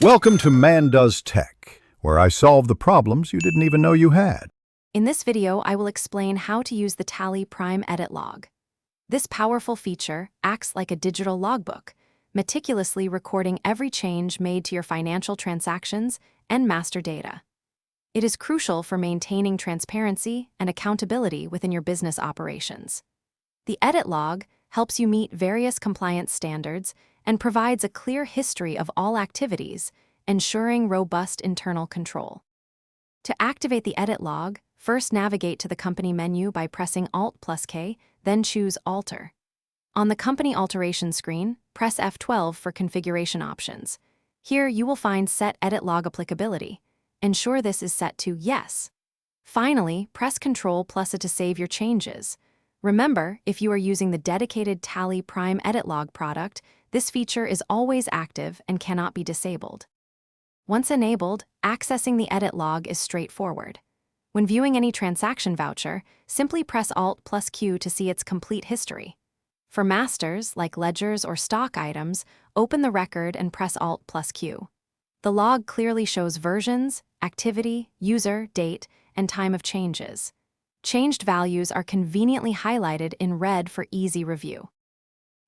Welcome to Man Does Tech, where I solve the problems you didn't even know you had. In this video, I will explain how to use the Tally Prime Edit Log. This powerful feature acts like a digital logbook, meticulously recording every change made to your financial transactions and master data. It is crucial for maintaining transparency and accountability within your business operations. The Edit Log helps you meet various compliance standards and provides a clear history of all activities, ensuring robust internal control. To activate the Edit Log, first navigate to the Company menu by pressing Alt+K, then choose Alter. On the Company Alteration screen, press F12 for configuration options. Here you will find Set Edit Log Applicability. Ensure this is set to Yes. Finally, press Ctrl+A to save your changes. Remember, if you are using the dedicated Tally Prime Edit Log product, this feature is always active and cannot be disabled. Once enabled, accessing the Edit Log is straightforward. When viewing any transaction voucher, simply press Alt+Q to see its complete history. For masters, like ledgers or stock items, open the record and press Alt+Q. The log clearly shows versions, activity, user, date, and time of changes. Changed values are conveniently highlighted in red for easy review.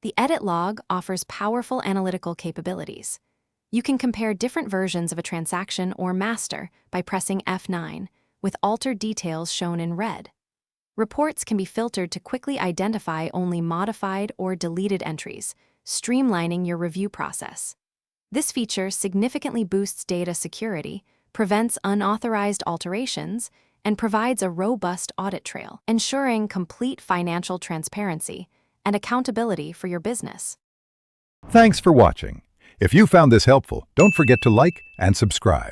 The Edit Log offers powerful analytical capabilities. You can compare different versions of a transaction or master by pressing F9, with altered details shown in red. Reports can be filtered to quickly identify only modified or deleted entries, streamlining your review process. This feature significantly boosts data security, prevents unauthorized alterations, and provides a robust audit trail, ensuring complete financial transparency and accountability for your business. Thanks for watching. If you found this helpful, don't forget to like and subscribe.